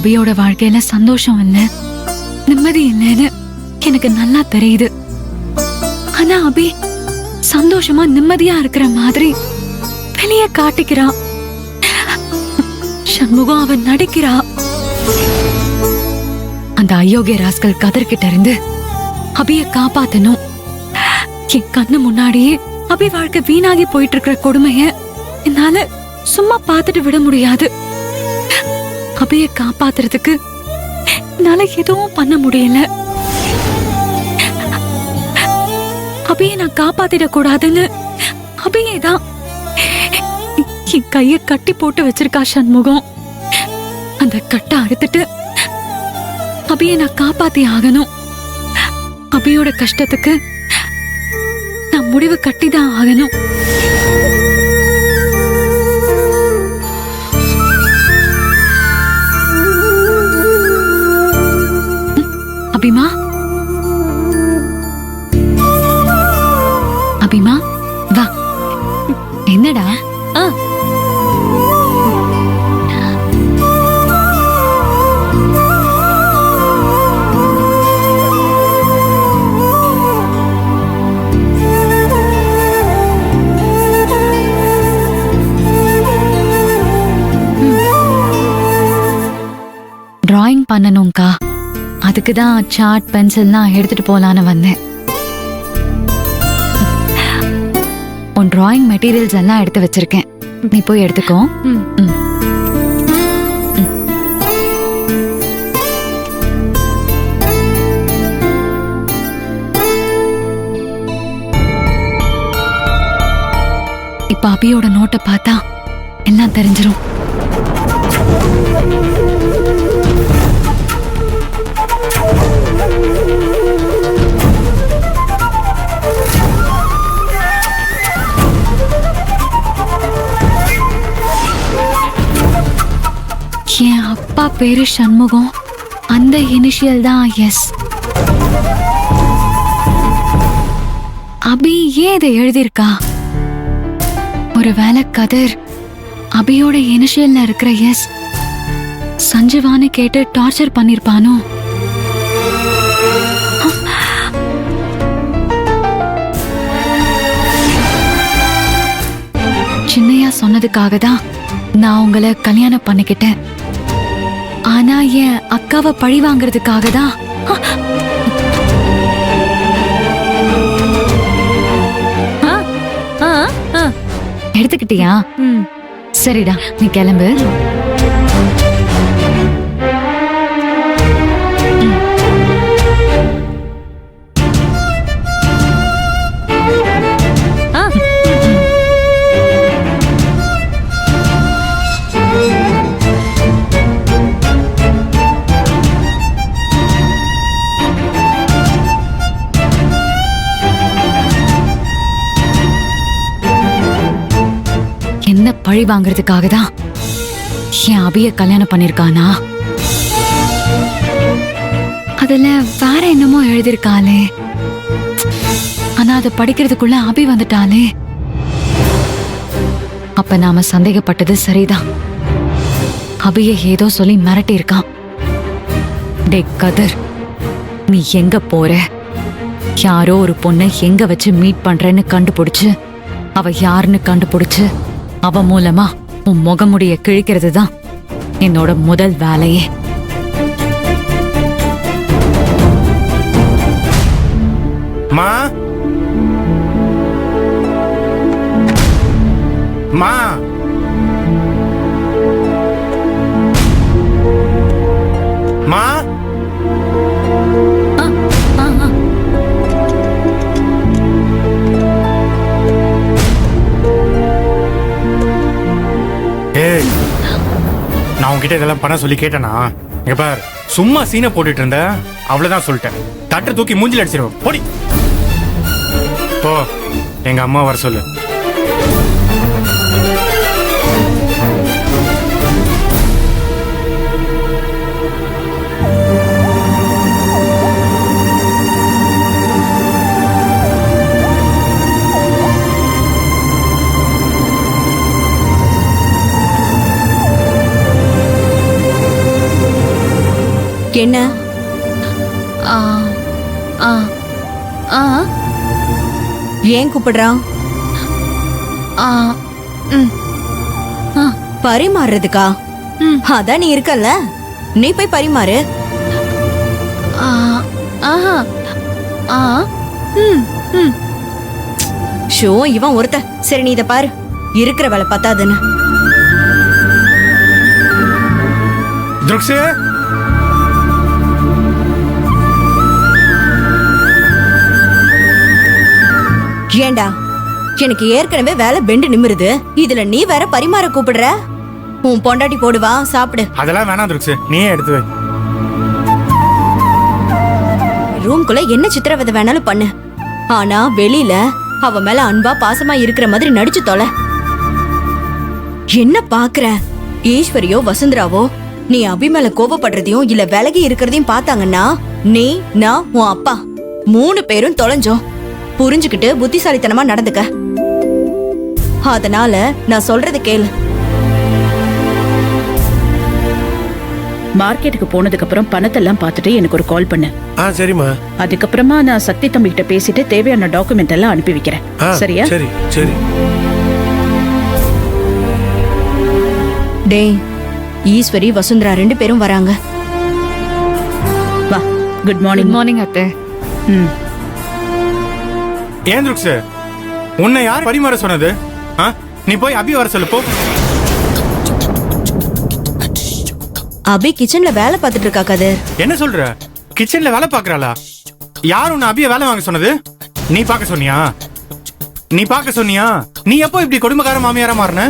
அபியோட வாழ்க்கையில சந்தோஷம் இல்ல, நிம்மதி இல்லைன்னு எனக்கு நல்லா தெரியுது. ஆனா அபி சந்தோஷமா நிம்மதியா இருக்கிற மாதிரி வெளிய காட்டிக்கிறா. சண்முகம் அவன் நடிக்கிறா. அந்த அயோக்கிய ராஸ்கல் கதர்கிட்ட இருந்து அபிய காப்பாத்தணும். என் கண்ணு முன்னாடியே அபி வாழ்க்கை வீணாகி போயிட்டு இருக்கிற கொடுமைய என்னால சும்மா பார்த்துட்டு விட முடியாது. அபிய காப்பாத்துறதுக்கு என்னால எதுவும் பண்ண முடியல. அபிய நான் காப்பாத்திட கூடாதுன்னு அபியேதான் என் கைய கட்டி போட்டு வச்சிருக்கா சண்முகம். அந்த கட்டை அறுத்துட்டு அபிய நான் காப்பாத்தி ஆகணும். அபியோட கஷ்டத்துக்கு நான் முடிவு கட்டிதான் ஆகணும். அபிமா, அபிமா வா. என்னடா? டிராயிங் பண்ணணும்க்கா. அதுக்குதான் சார்ட் பென்சில்லாம் எடுத்துட்டு போலான்னு வந்தேன். உன் டிராயிங் மெட்டீரியல்ஸ் எல்லாம் எடுத்து வச்சிருக்கேன், நீ போய் எடுத்துக்கோ. இப்ப அபியோட நோட்டை பார்த்தா எல்லாம் தெரிஞ்சிரும். என் அப்பா பேரு சண்முகம், அந்த இனிஷியல் தான் எஸ். அபி ஏன் இதை எழுதியிருக்கா? ஒருவேளை கதிர் அபியோட இனிஷியல்ல இருக்கிற எஸ் சஞ்சீவான்னு கேட்டு டார்ச்சர் பண்ணிருப்பானோ? சின்னையா சொன்னதுக்காக தான் நான் உங்களை கல்யாணம் பண்ணிக்கிட்டேன். ஆனா என் அக்காவை பழி வாங்குறதுக்காக தான் எடுத்துக்கிட்டியா? சரிடா, நீ கிளம்பு. என்ன பழி வாங்குறதுக்காக தான் என் அபிய கல்யாணம் பண்ணிருக்கானா? அதுல வேற என்னமோ எழுதிருக்காளே. ஆனா அதை படிக்கிறதுக்குள்ள அபி வந்துட்டாளே. அப்ப நாம சந்தேகப்பட்டது சரிதான். அபிய ஏதோ சொல்லி மிரட்டி இருக்கான். டே கதிர், நீ எங்க போற? யாரோ ஒரு பொண்ணை எங்க வச்சு மீட் பண்றேன்னு கண்டுபிடிச்சு, அவ யாருன்னு கண்டுபிடிச்சு அவ மூலமா உன் முகமுடிய கிழிக்கிறது தான் என்னோட முதல் வேலையே. மா மா மா நான் உங்ககிட்ட இதெல்லாம் பண்ண சொல்லி கேட்டேனா? இங்க பார், சும்மா சீனை போட்டுட்டு இருந்த, அவ்வளவுதான் சொல்லிட்டேன். தட்டை தூக்கி மூஞ்சில அடிச்சிருவோம். போடி போ, எங்க அம்மா வர சொல்லு. என்ன ஆ ஆ ஆ ஏன் கூப்பிடுறான்? ஆ ம் ஆ பரிமாறுறதுக்கா? ம். அதான் நீ இருக்கல்ல, நீ போய் பரிமாறு. ஆ ஆஹா ஆ ம் ம் ஷோ, இவன் ஒருத்த. சரி, நீ இத பாரு, இருக்கிற வேலை பத்தாதுன்னு. துருக்ஸு ஏண்டா, எனக்கு ஏற்கனவே வேலை பெண்டு நிமிருது, இதுல நீ வேற பரிமாற கூப்பிடுற? உன் பொண்டாட்டி போடுவா, சாப்பிடு. அதெல்லாம் வேணாம் துருக்ஸு, நீயே எடுத்து வை. ரூம்குள்ள என்ன சித்திரவதை வேணாலும் பண்ணு, ஆனா வெளியில அவ மேல அன்பா பாசமா இருக்கிற மாதிரி நடிச்சு தொலை. என்ன பாக்குற? ஈஸ்வரியோ வசுந்தராவோ நீ அபி மேல கோபப்படுறதையும் இல்ல விலகி இருக்கிறதையும் பார்த்தாங்கன்னா, நீ, நான், உன் அப்பா 3 பேரும் தொலைஞ்சோம். புரிஞ்சுக்கிட்டு புத்திசாலித்தனமா நடந்துக்க. அதனால நான் சொல்றதை கேளு. மார்க்கெட்டுக்கு போனதுக்கு அப்புறம் பணத்தெல்லாம் பார்த்துட்டு எனக்கு ஒரு கால் பண்ணு. சரிம்மா. அதுக்கப்புறமா நான் சக்தி தம்பி கிட்ட பேசிட்டு தேவையான டாக்குமெண்ட் எல்லாம் அனுப்பி வைக்கிறேன். சரியா? சரி சரி. டேய், ஈஸ்வரி வசுந்தரா 2 பேரும் வராங்க. வா. Good good morning. மார்னிங் அத்தை. ம். ஏன் துருக்ஸு, உன்னை யார் பரிமாற சொன்னது? நீ போய் அபி வர சொல்லு போ. அபி கிச்சன்ல வேலை பார்த்துட்டு இருக்கா கதிர். என்ன சொல்ற? கிச்சன்ல வேலை பாக்குறாளா? யார் உன்னை அபிய வேலை வாங்க சொன்னது? நீ பார்க்க சொன்னியா? நீ எப்போ இப்படி கொடுமைக்கார மாமியாரா மாறின?